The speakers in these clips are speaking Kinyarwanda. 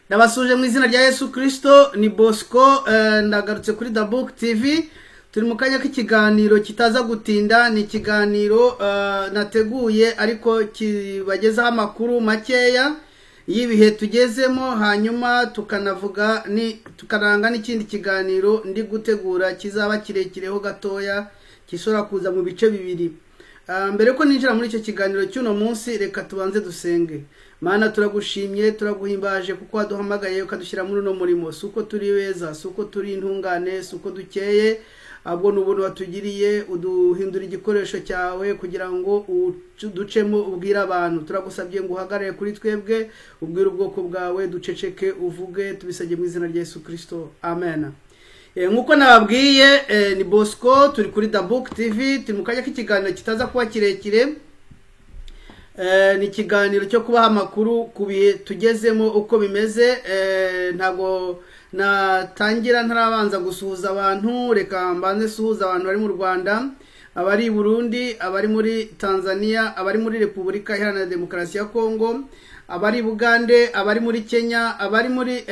Nabasuje mu izina rya Yesu Kristo, ni Bosco. Ndagarutse kuri The Book TV. Turi mu kanya k'ikiganiro kitaza gutinda. Ni ikiganiro nateguye ariko kibagezaho amakuru makeya y'ibihe tugezemo, hanyuma tukananga n'ikindi kiganiro ndi gutegura kizaba kirekireho gatoya, kishobora kuza mu bice bibiri. Mbere ko ninjira muri icyo kiganiro cy'uno munsi, reka tubanze dusenge. Mana, turagushimye, turaguhimbaje kuko waduhamagaye ukadushyira muri uno murimo. Suko turi beza, suko turi intungane, suko dukeye, abwo n'ubuntu watugiriye, uduhindura igikoresho cyawe kugira ngo ducemo ubwira abantu. Turagusabye ngo uhagarare kuri twebwe, ubwire ubwoko bwawe, duceceke, uvuge, tubisabye mu izina rya Yesu Kristo, amen. Nkuko nababwiye, ni Bosco, turi kuri The Book TV. Turi mu kanya k'ikiganiro kitaza kuba kirekire. Ni ikiganiro cyo kubaha amakuru ku bihe tugezemo uko bimeze. Ntago natangira ntarabanza gusuhuza abantu. Reka mbanze suhuza abantu bari mu Rwanda, abari i Burundi, abari muri Tanzania, abari muri Repubulika Iharanira Demokarasi ya Kongo, abari Bugande, abari muri Kenya, abari muri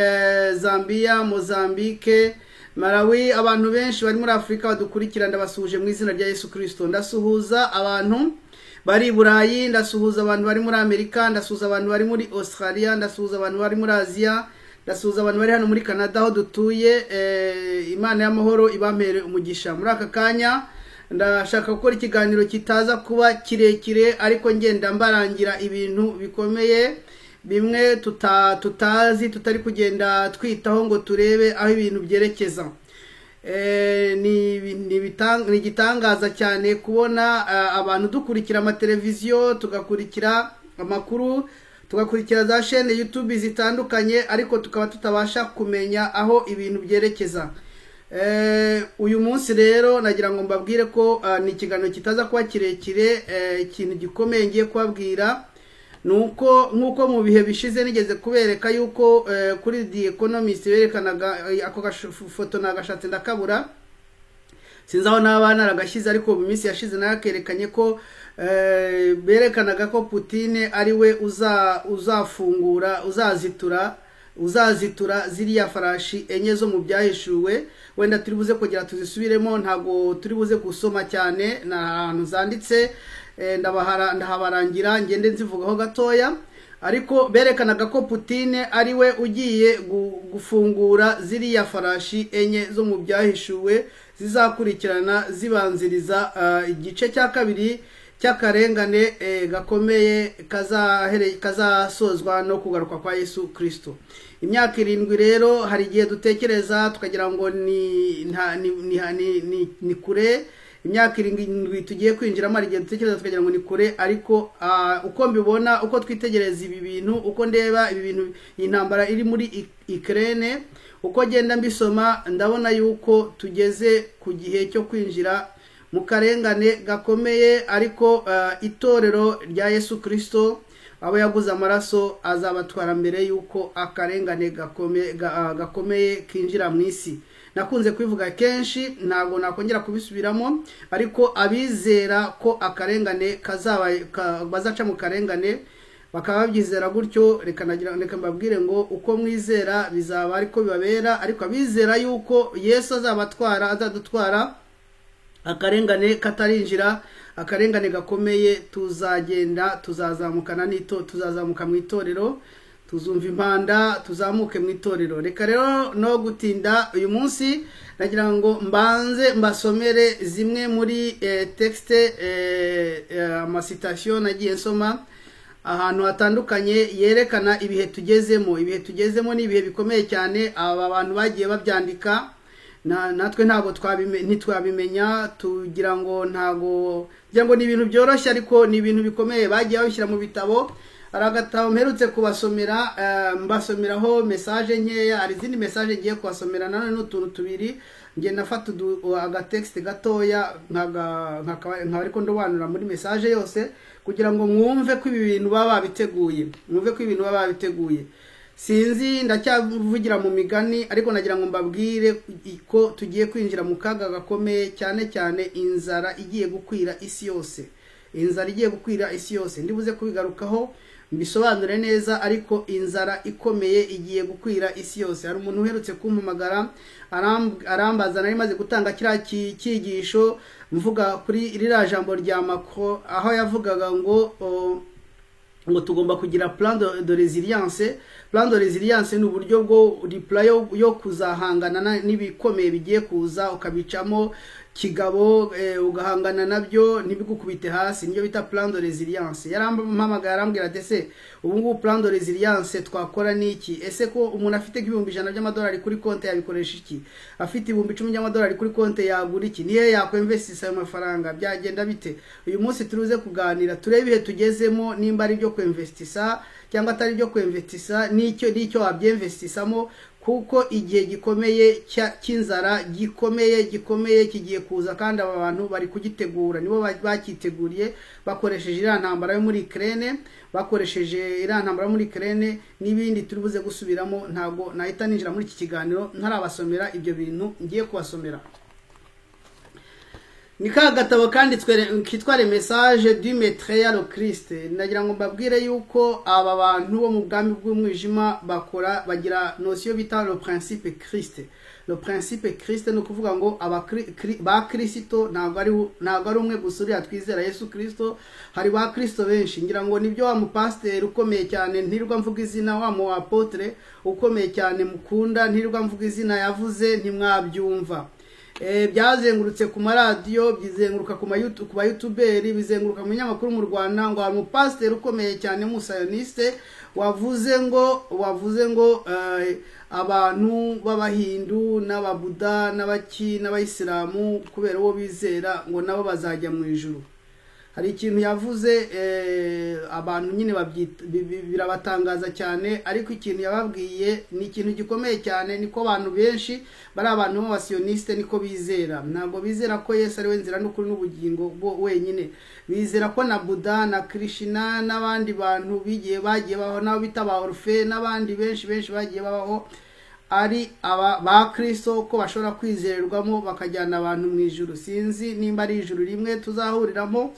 Zambia, Mozambique, Malawi, abantu benshi bari muri Afrika badukurikira. Ndabasuhuje mu izina rya Yesu Kristo. Ndasuhuza abantu bari i Burayi, ndasuhuza abantu bari muri Amerika, ndasuhuza abantu bari muri Australia, ndasuhuza abantu bari muri Asia, ndasuhuza abantu bari hano muri Canada aho dutuye. Imana y'amahoro ibampere umugisha. Muri aka kanya ndashaka gukora ikiganiro kitaza kuba kirekire, ariko ngenda mbarangira ibintu bikomeye bimwe tutari kugenda twitaho ngo turebe aho ibintu byerekeza. Ni igitangaza cyane kubona abantu dukurikira amateleviziyo, tugakurikira amakuru, tugakurikira za chaîne YouTube zitandukanye, ariko tukaba tutabasha kumenya aho ibintu byerekeza. Uyu munsi rero nagira ngo mbabwire ko ni ikiganiro kitaza kuba kirekire. Ikintu gikomeye ngiye kubabwira nuko nkuko mu bihe bishize nigeze kubereka yuko kuri The Economist berekanaga ako foto nagashatse ndakabura, sinzi aho n'abana aragashyize, ariko mu minsi yashize nakerekanye ko berekanaga ko Putin ari we uzafungura uzazitura ziriya farashi enye zo mu byahishuwe. Wenda turi buze kugira tuzisubiremo, ntago turi buze gusoma cyane, na ahantu zanditse ndahabarangira ngende nzivugaho gatoya. Ariko berekanaga ko Putin ari we ugiye gufungura ziriya farashi enye zo mu byahishuwe zizakurikirana zibanziriza igice cya kabiri cy'akarengane gakomeye kazasozwa no kugaruka kwa Yesu Kristo. Imyaka 7 rero, hari igihe dutekereza tukagira ngo ni kure. Imyaka 7 tugiye kwinjiramo, hari igihe dutekereza tukagira ngo ni kure, ariko uko mbibona, uko twitegereza ibi bintu, uko ndeba ibi bintu, intambara iri muri Ukraine, uko genda mbisoma, ndabona yuko tugeze ku gihe cyo kwinjira mu karengane gakomeye. Ariko itorero rya Yesu Kristo, abo yaguze amaraso, azabatwara mbere yuko akarengane gakomeye kinjira mu isi. Nakunze kwivuga kenshi, ntago nakongera kubisubiramo, ariko abizera ko akarengane bazaca mu karengane bakaba babyizera gutyo, reka mbabwire ngo uko mwizera bizaba ariko bibabera. Ariko abizera yuko Yesu azadutwara akarengane katarinjira, akarengane gakomeye, tuzazamuka mu itorero, tuzumva impanda, tuzamuke mu itorero. Reka rero no gutinda, uyu munsi nagira ngo mbanze mbasomere zimwe muri texte, amasitation nagiye nsoma ahantu hatandukanye yerekana ibihe tugezemo. Ibihe tugezemo ni ibihe bikomeye cyane. Aba bantu bagiye babyandika, natwe ntago ntitwabimenya, tugira ngo ni ibintu byoroshye, ariko ni ibintu bikomeye bagiye babishyira mu bitabo. Aragatabo mperutse kubasomera, mbasomeraho message nkeya. Hari izindi message ngiye kubasomera nanone n'utuntu tubiri, ngiye nafata agatext gatoya nkaba ariko ndobanura muri message yose, kugira ngo mwumve ko ibi bintu baba babiteguye. Sinzi, ndacyavugira mu migani, ariko nagira ngo mbabwire ko tugiye kwinjira mu kaga gakomeye, cyane cyane inzara igiye gukwira isi yose. Ndibuze kubigarukaho mbisobanure neza, ariko inzara ikomeye igiye gukwira isi yose. Hari umuntu uherutse kumpamagara arambaza nari maze gutanga kiriya cyigisho mvuga kuri ririya jambo rya Macron, aho yavugaga ngo tugomba kugira plan de résilience. Plan de résilience ni uburyo bwo reply yo kuzahangana n'ibikomeye bigiye kuza, ukabicamo kigabo, ugahangana nabyo ntibigukubite hasi, niyo bita plan de résilience. Yarampamagara arambwira ati ese ubu ngubu plan de résilience twakora niki? Ese ko umuntu afite ibihumbi 100 by'amadolari kuri konti yabikoresha iki? Afite ibihumbi 10 by'amadolari kuri konti yagura iki? Niye yakwinvestisa ayo mafaranga? Byagenda bite? Uyu munsi turuze kuganira turebe ibihe tugezemo, nimba ari byo kwinvestisa cyangwa atari byo kwinvestisa, nicyo wabyinvestisamo, kuko igihe gikomeye cy'inzara gikomeye kigiye kuza, kandi aba bantu bari kugitegura, nibo bakiteguriye bakoresheje iriya ntambara yo muri Ukraine, n'ibindi turi buze gusubiramo. Ntago nahita ninjira muri iki kiganiro ntarabasomera ibyo bintu ngiye kubasomera. Ni ka gatabo kanditswe kitwa Le Message du Maître le Christ. Nagira ngo mbabwire yuko aba bantu bo mu bwami bw'umwijima bagira notion bita le principe Christ. Le principe Christ no kuvuga ngo ba Kristo ntago ari umwe gusa uri atwizera Yesu Kristo, hari ba Kristo benshi. Ngira ngo nibyo wa mu pasteur ukomeye cyane ntirwa mvuga izina, wa mu apotre ukomeye cyane mukunda ntirwa mvuga izina yavuze ntimwabyumva. Byazengurutse ku maradiyo, bizenguruka ku ba YouTuberi, bizenguruka mu nyamakuru mu Rwanda, ngo hari umupasiteri ukomeye cyane musayoniste wavuze ngo abantu b'abahindu n'ababuda n'abayisilamu kubera uwo bizera ngo nabo bazajya mu ijuru. Hari ikintu yavuze abantu nyine birabatangaza cyane, ariko ikintu yababwiye ni ikintu gikomeye cyane. Niko abantu benshi bari abantu b'abasioniste niko bizera, ntabwo bizera ko Yesu ari we nzira n'ukuri n'ubugingo wenyine. Bizera ko na Buddha na Krishna n'abandi bantu bagiye baho, nabo bita ba Orphe n'abandi benshi bagiye babaho ari ba Kristo, ko bashobora kwizererwamo bakajyana abantu mu ijuru. Sinzi nimba ari ijuru rimwe tuzahuriramo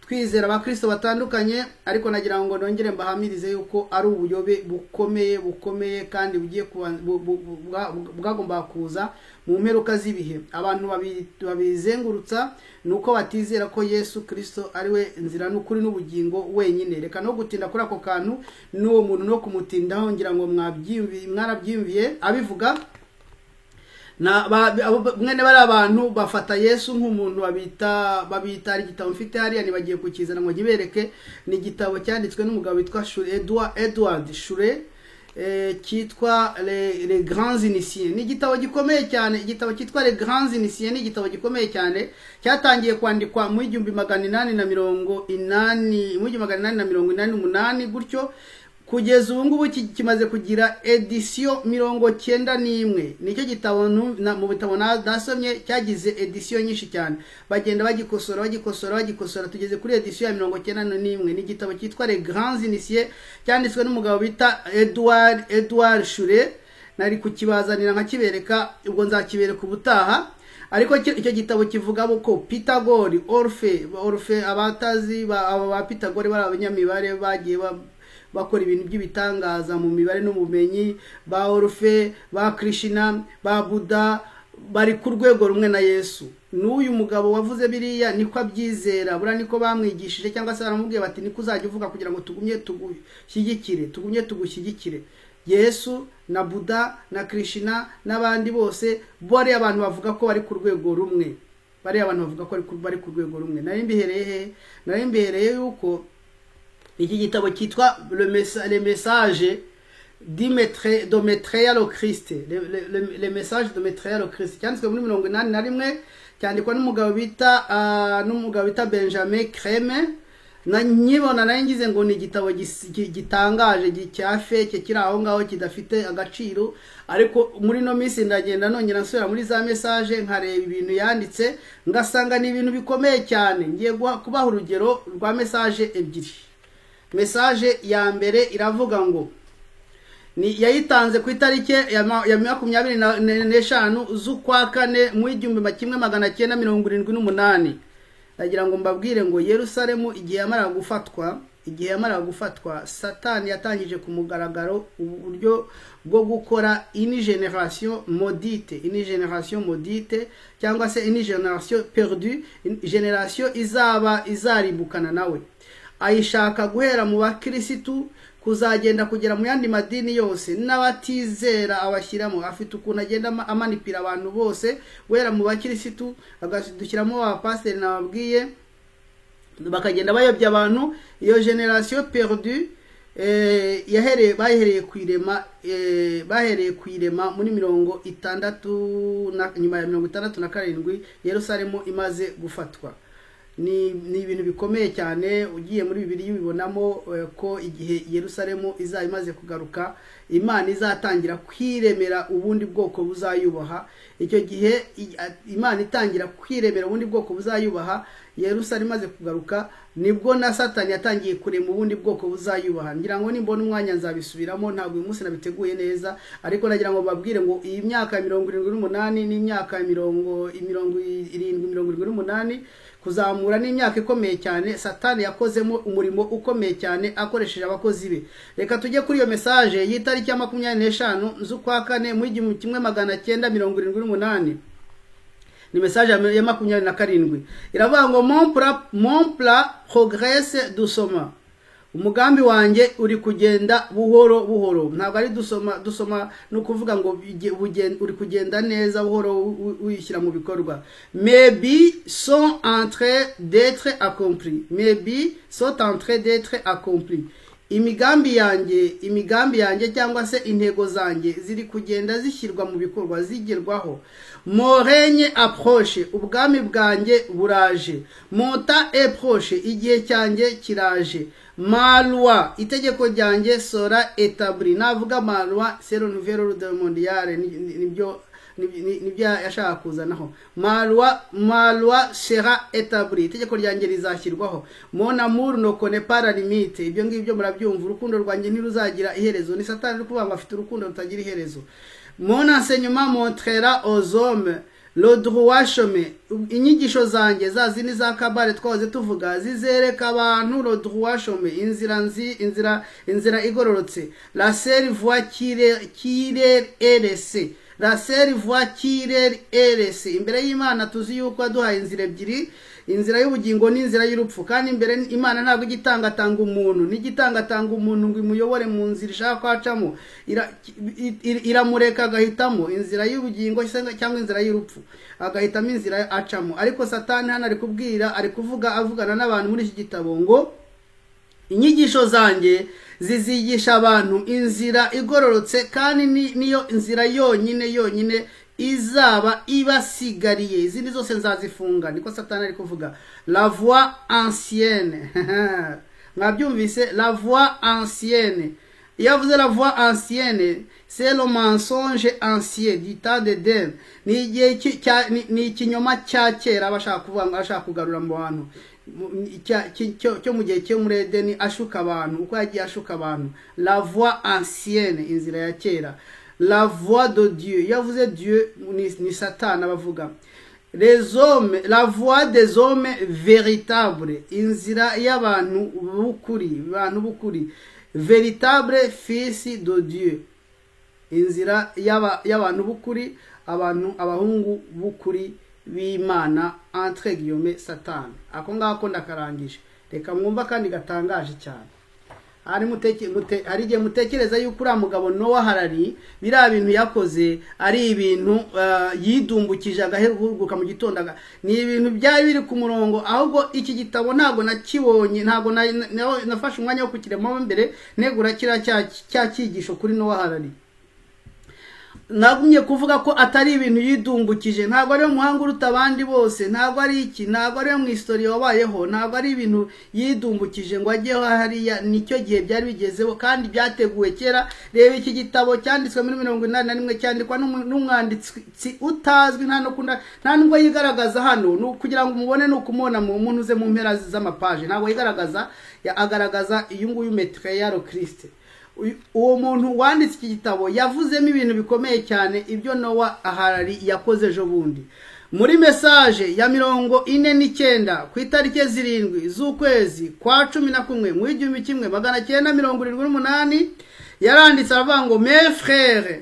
twizera ba Kristo batandukanye, ariko nagira ngo nongere mbahamirize yuko ari ubuyobe bukomeye kandi bugiye bwagomba kuza mu mperuka z'ibihe. Abantu babizengurutsa nuko batizera ko Yesu Kristo ari we nzira n'ukuri n'ubugingo wenyine. Reka no gutinda kuri ako kantu n'uwo muntu no kumutindaho, ngira ngo mwarabyimviye abivuga. Mwene bari abantu bafata Yesu nk'umuntu babita igitabo mfite hariya nibagiye kukizana ngo nkibereke. Ni igitabo cyanditswe n'umugabo witwa Edward Shure, kitwa Les Grands Initiés. Ni igitabo gikomeye cyane. Igitabo cyitwa Les Grands Initiés ni igitabo gikomeye cyane, cyatangiye kwandikwa mu 1888 gutyo, kugeza ubu ngubu kimaze kugira edition 91. Nicyo gitabo mu bitabo nasomye cyagize edition nyinshi cyane, bagenda bagikosora tugeze kuri edition ya 91. Ni igitabo cyitwa Les Grands Initiés, cyanditswe n'umugabo bita Edward Shure. Nari kukibazanira nkakibereka, ubwo nzakibereka ubutaha. Ariko icyo gitabo kivuga ko Pythagore, Orphe abatazi ba Pythagore bari abanyamibare bagiye bakora ibintu by'ibitangaza mu mibare n'ubumenyi. Ba Orphe, ba Krishna, ba Buddha bari ku rwego rumwe na Yesu. N'uyu mugabo wavuze biriya niko abyizera, bura niko bamwigishije, cyangwa se baramubwiye bati niko uzajya uvuga kugira ngo tugumye tugushyigikire. Yesu na Buddha na Krishna n'abandi bose bari abantu bavuga ko bari ku rwego rumwe. Bari ku rwego rumwe. Nari mbihereye yuko iki gitabo cyitwa Le Message du Maître le Christ. Le Message de Maître le Christ cyanditswe muri 1981, cyandikwa n'umugabo bita Benjamin Creme. Nyibona ngize ngo ni igitabo gitangaje cya fake kiri aho ngaho kidafite agaciro, ariko muri no minsi ndagenda nongera nsubira muri za message nkareba ibintu yanditse, ngasanga ni ibintu bikomeye cyane. Ngiye kubaha urugero rwa message ebyiri. Message ya mbere iravuga ngo ni yayitanze ku itariki ya 25 z'ukwa 4 mu 1978. Ndagira ngo mbabwire ngo Yerusalemu igihe yamara gufatwa, igihe yamara gufatwa Satani yatangije ku mugaragaro uburyo bwo gukora ini generation maudite cyangwa se ini generation perdue, generation izarimbukana nawe. Ayishaka guhera mu bakirisitu kuzagenda kugera mu yandi madini yose n'abatizera abashyiramo. Afite ukuntu agenda amanipira abantu bose guhera mu bakirisitu agashyiramo abapasiteri nababwiye, bakagenda bayobya abantu. Iyo generation perdue bahereye kwirema muri 60 nyuma ya 67 Yerusalemu imaze gufatwa. Ni ibintu bikomeye cyane. Ugiye muri Bibiliya ubibonamo ko igihe Yerusalemu imaze kugaruka, Imana izatangira kwiremera ubundi bwoko buzayubaha. Icyo gihe Imana itangira kwiremera ubundi bwoko buzayubaha, Yerusalemu imaze kugaruka, nibwo na Satani yatangiye kurema ubundi bwoko buzayubaha. Ngira ngo nimbona umwanya nzabisubiramo, ntabwo uyu munsi nabiteguye neza, ariko nagira ngo babwire ngo iyi myaka 78 n'imyaka 78 kuzamura n'imyaka ikomeye cyane. Satani yakozemo umurimo ukomeye cyane akoresheje abakozi be. Reka tujye kuri iyo message y'itariki ya 25 z'ukwa 4 mu 1978. Ni message ya 27 iravuga ngo mon plat progresse doucement. Umugambi wanjye uri kugenda buhoro buhoro. Ntabwo ari dusoma no kuvuga ngo uri kugenda neza buhoro uyishyira mu bikorwa. Mes buts sont en train d'être accomplis. Imigambi yanjye cyangwa se intego zanjye ziri kugenda zishyirwa mu bikorwa, zigerwaho. Mon règne approche, ubwami bwanjye buraje. Mon temps est proche, igihe cyanjye kiraje. Ma loi, itegeko ryanjye sera établi. Navuga ma loi c'est le nouvel ordre mondial, nibyo yashaka kuzanaho. Ma loi sera établi, itegeko ryanjye rizashyirwaho. Mon amour ne connaît pas la limite. Ibyo ngibyo murabyumva, urukundo rwanjye ntiruzagira iherezo. Ni Satani uri kuvuga ngo afite urukundo rutagira iherezo. Mon enseignement montrera aux hommes le droit chemin. Inyigisho zanjye zazindi za kabale twaze tuvuga zizereka abantu le droit chemin, inzira igororotse. La seule voie qui leur est laissée. La seule voie qui leur est laissée. Imbere y'Imana tuzi yuko aduhaye inzira ebyiri, inzira y'ubugingo n'inzira y'urupfu. Kandi imbere Imana ntabwo igitangatanga umuntu, n'igitangatanga umuntu ngo imuyobore mu nzira ishaka kwacamo. Iramureka agahitamo inzira y'ubugingo cyangwa inzira y'urupfu, agahitamo inzira acamo. Ariko Satani hano ari kubwira, ari avugana n'abantu muri iki gitabo ngo inyigisho zanjye zizigisha abantu inzira igororotse, kandi niyo inzira yonyine izaba ibasigariye, izindi zose nzazifunga. Niko Satani ari kuvuga. La voie ancienne. Mwabyumvise? La voie ancienne. Iyo avuze la voie ancienne, c'est le mensonge ancien du temps d'Eden. Ni ikinyoma cya kera bashaka kuvuga ngo ashaka kugarura mu bantu. Cyo mu gihe cyo muri Edeni ashuka abantu, uko yagiye ashuka abantu. La voie ancienne, inzira ya kera. La voie de Dieu. Yavuze Dieu ni Satani abavuga. Les hommes, la voie des hommes véritables, inzira y'abantu bukuri, véritable fils de Dieu. Inzira y'abantu bukuri, abahungu bukuri b'Imana, entre guillemets Satani. Ako ngako ndakarangije. Reka mwumva kandi gatangaje cyane. Hari igihe mutekereza yuko uriya mugabo Noah Harari biriya bintu yakoze ari ibintu yidumbukije agaheruka mu gitondo. Ni ibintu byari biri ku murongo, ahubwo iki gitabo ntabwo nakibonye, ntabwo nafashe umwanya wo kukirema mbere negura cya cyigisho kuri Noah Harari. Nagumye kuvuga ko atari ibintu yidumbukije, ntabwo ari umuhanga uruta abandi bose, ntabwo ari mu history wabayeho, ntabwo ari ibintu yidumbukije ngo ajyeho hariya. Nicyo gihe byari bigezeho kandi byateguwe kera. Reba iki gitabo cyanditswe muri 81, cyandikwa n'umwanditsi utazwi, nta nubwo yigaragaza hano kugira ngo mubone no kumona mu muntu uze mu mpera z'amapaje. Ntabwo yigaragaza, agaragaza uyu nguyu Maître Yaro Christ. Uwo muntu wanditse iki gitabo yavuzemo ibintu bikomeye cyane ibyo Noah Harari yakoze ejo bundi. muri message ya 49 ku itariki 7 z'ukwezi kwa 11 mu 1978 yaranditse avuga ngo mes frères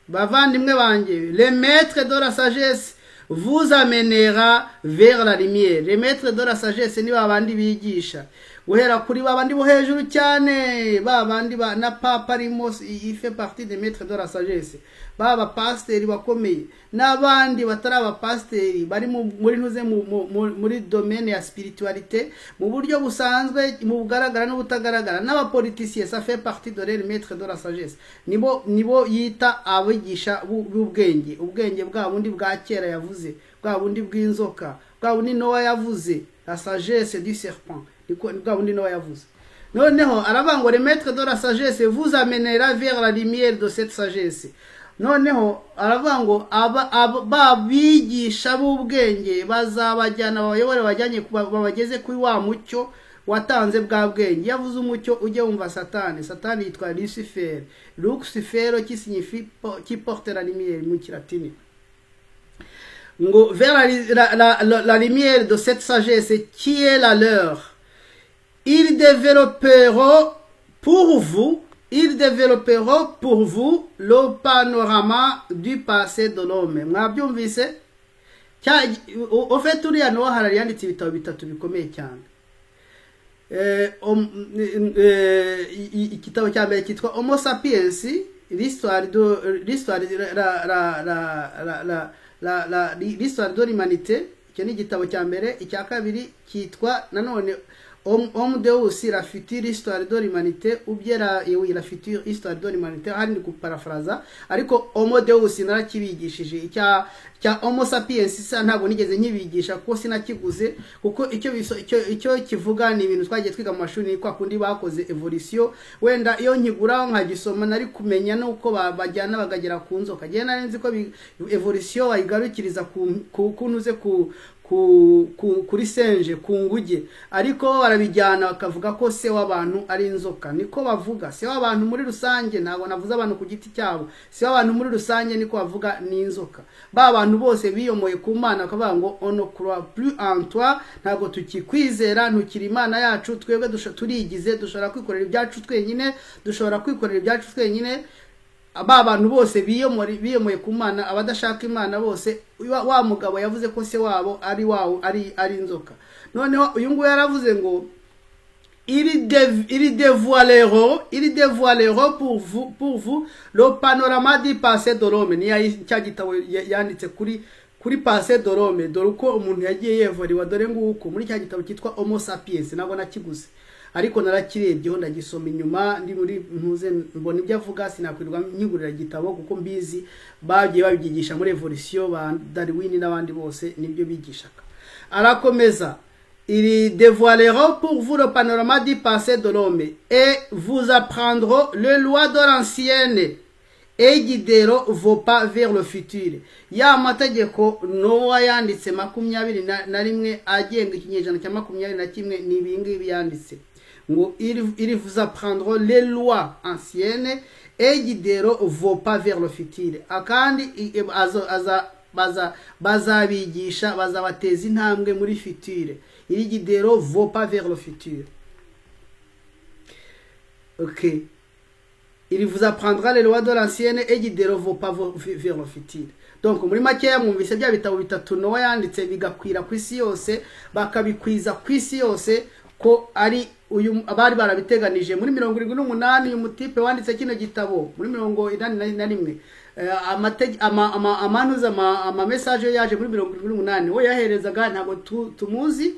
bavandimwe banje, le maître de la sagesse vous amènera vers la lumière. Le maître de la sagesse ni babandi bigisha guhera kuri babandi bo hejuru cyane, babandi ba na papa Rimos, il fait partie des maîtres de la sagesse, baba pasteur bakomeye n'abandi batari aba pasteur bari muri ntuze muri domaine ya spiritualité mu buryo busanzwe, mu bugaragara no butagaragara, n'abapoliticiens, ça fait partie de les maîtres de la sagesse. Nibo yita abigisha b'ubwenge, ubwenge bwa bundi bwa kera yavuze, bwa bundi bw'inzoka, bwa bundi Noa yavuze, la sagesse du serpent, niko bwa bundi Noa yavuze. Noneho aravuga ngo le maître de la sagesse vous amènera vers la lumière de cette sagesse. Noneho aravuga ngo babigisha b'ubwenge bazabajyana abayobore bajyanye babageze kuri wa mucyo watanze bwa bwenge. Yavuze umucyo ujye wumva Satani. Satani yitwa Lucifer. Lucifer qui signifie qui porte la lumière mu kilatini. Ngo vers la lumière de cette sagesse qui est la leur. Ils développeront pour vous le panorama du passé de l'homme. Mwabyumvise? Au fait uriya Nowa Harari yanditse ibitabo bitatu bikomeye cyane. Igitabo cya mbere cyitwa Homo sapiens, l'histoire de l'humanité. Icyo ni igitabo cya mbere. Icya kabiri cyitwa nanone Homme Deus, la future histoire de l'humanité, ou bien la future histoire de l'humanité, hari ni kuparafraza, ariko Homo Deus narakibigishije. Icya Homo sapiens sisa ntabwo nigeze nkibigisha kuko sinakiguze, kuko icyo kivuga ni ibintu twagiye twiga mu mashuri, ni kwa kundi bakoze evolution. Wenda iyo nkigura nkagisoma nari kumenya nuko bajyana bagagera ku nzoka. Je nari nzi ko evolution bayigarukiriza kunuze kuri senje, ku nguge, ariko barabijyana bakavuga ko se w'abantu ari inzoka. Niko bavuga se w'abantu muri rusange, ntabwo navuze abantu ku giti cyabo. Se w'abantu muri rusange niko bavuga ni inzoka. Abantu bose biyomoye ku Mana bakavuga ngo on ne croit plus en toi, ntabwo tukikwizera, ntukiri Imana yacu, twebwe turigize, dushobora kwikorera ibyacu twenyine. Abantu bose biyomoye ku Mana, abadashaka Imana bose. Wa mugabo yavuze ko se wabo ari inzoka. Noneho uyu nguyu yaravuze ngo ils dévoileront pour vous le panorama du passé de l'homme. Ni cya gitabo yanditse kuri passé de l'homme, dore uko umuntu yagiye yevuriwa, dore nguko muri cya gitabo cyitwa Homo sapiens. Nabwo nakiguze, ariko narakirebyeho ndagisoma inyuma ndi muri ntuze mbona ibyo avuga, sinakwirwa nyigurira gitabo kuko mbizi bagiye babyigisha muri evolution, ba Darwin n'abandi bose nibyo bigishaka. Arakomeza, ils dévoileront pour vous le panorama du passé de l'homme et vous apprendront les lois de l'ancienne et guideront vos pas vers le futur. Ya mategeko Nowa yanditse 21 agenga ikinyejana cya 21 ni ibingibi yanditse ngo ils vous apprendront les lois anciennes et guideront vos pas vers le futur. Akandi bazabigisha, bazabateza intambwe muri futur. Ils guideront vos pas vers le futur. OK. Il vous apprendra les lois de l'ancienne et guideront vos pas vers le futur. Donc muri makeya mwumvise bya bitabo bitatu Nowa yanditse bigakwira ku isi yose, bakabikwiza ku isi yose, ko ari uyu abari barabiteganije muri 78. Uyu mutipe wanditse kino gitabo muri 81. Ama message yaje muri 78. we yaherezaga ntabwo tumuzi,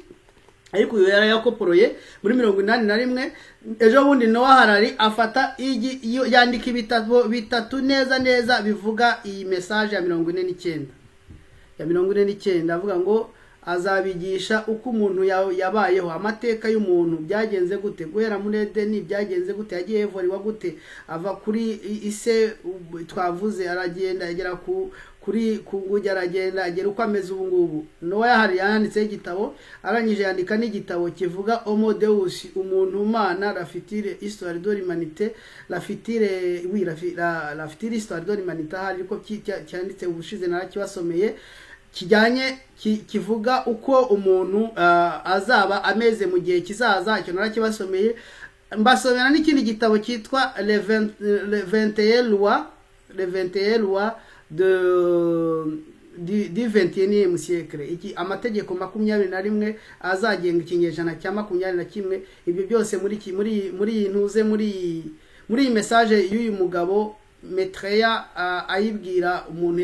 ariko uyu yarayakoporoye muri 81. Ejo bundi Nowa Harari afata yandika ibitabo bitatu neza bivuga iyi message ya 49 avuga ngo azabigisha uko umuntu yabayeho, amateka y'umuntu byagenze gute, guhera muri Edeni byagenze gute, yagiye evoriwa gute, ava kuri ise twavuze aragenda agera kuri nguge, aragenda agera uko ameze ubu ngubu. Nowa Harari yanditse igitabo, arangije yandika n'igitabo kivuga Homo Deus, umuntu Mana, la future histoire de l'humanité, la future histoire de l'humanité, ariko cyanditse ubushize narakibasomeye. kijyanye kivuga uko umuntu azaba ameze mu gihe kizaza. Icyo narakibasomeye, mbasomera n'ikindi gitabo cyitwa le 21 lois du 21e siècle, iki amategeko 21 azagenga ikinyejana cya 21. Ibyo byose muri ntuze muri message y'uyu mugabo Maitreya ayibwira umuntu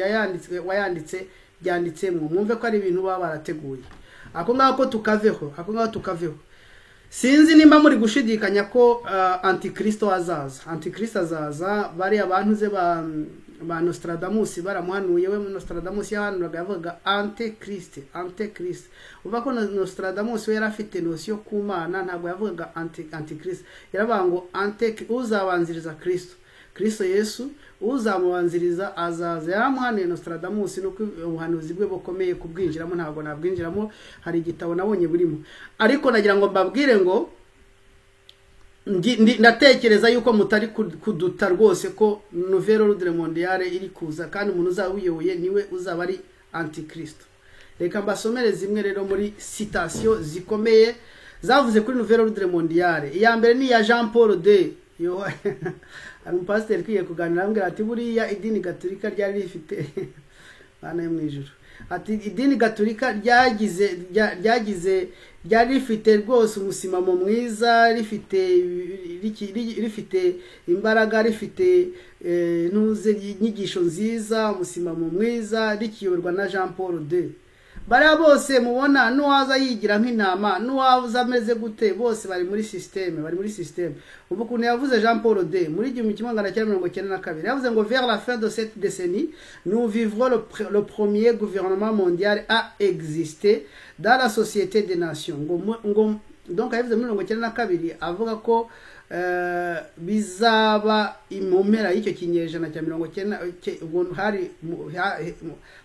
wayanditse byanditsemo. Mwumve ko ari ibintu baba barateguye. Ako ngako tukaveho. Sinzi nimba muri gushidikanya ko antikristo azaza. Bari abantu ze ba Nostradamus baramuhanuye. We Nostradamus yahanuraga yavuga antikrist. Uva ko Nostradamus we yarafite notion ku Mana, ntabwo yavugaga antikrist. Yaravuga ngo uzabanziriza Kristo Yesu, uzamubanziriza azaza. Yaramuhanuye Nostradamus, nuko ubuhanuzi bwe bukomeye kubwinjiramo ntabwo nabwinjiramo, hari igitabo nabonye burimo. Ariko nagira ngo mbabwire ngo ndatekereza yuko mutari kuduta rwose ko Nouvelle Ordre Mondiale iri kuza, kandi umuntu uzawiyoboye niwe uzaba ari antikristo. Reka mbasomere zimwe rero muri citation zikomeye zavuze kuri Nouvelle Ordre Mondiale. Iya mbere ni ya Jean Paul II. Ari umupasiteri kwiye kuganira ambwira ati buriya idini gatolika ryari rifite bana yo mwijuru, ati idini gatolika ryari rifite rwose umusimamo mwiza, rifite imbaraga, rifite ntuze inyigisho nziza, umusimamo mwiza, rikiyoborwa na Jean Paul II. Bariya bose mubona n'uwaza yigira nk'intama, n'uwaza ameze gute, bose bari muri systeme. Ubu ukuntu yavuze Jean Paul II muri 1992 yavuze ngo vers la fin de cette décennie nous vivrons le premier gouvernement mondial à exister dans la société des nations. Donc yavuze muri 1992 avuga ko bizaba impera y'icyo kinyejana cya 19 hari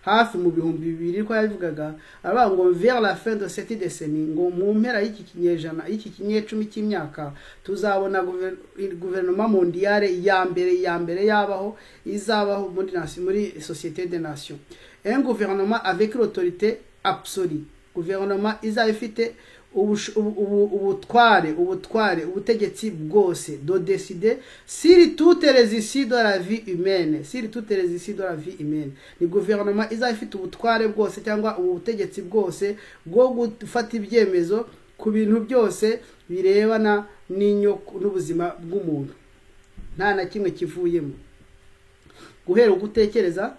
hafi mu 2000 ko yabivugaga, aba ngo vers la fin de cette décennie, ngo mu mpera y'iki kinyejana, y'iki kinyecumi cy'imyaka tuzabona gouvernement mondiale ya mbere yabaho, izabaho muri société des nations. Un gouvernement avec l'autorité absolue, gouvernement izaba ifite ubutegetsi bwose do décider sur toutes les issues de la vie humaine, ni gouvernement izafite ubutware bwose cyangwa ubutegetsi bwose bwo gufata ibyemezo ku bintu byose birebana n'ubuzima bw'umuntu, nta na kimwe kivuyemo. Guhera gutekereza,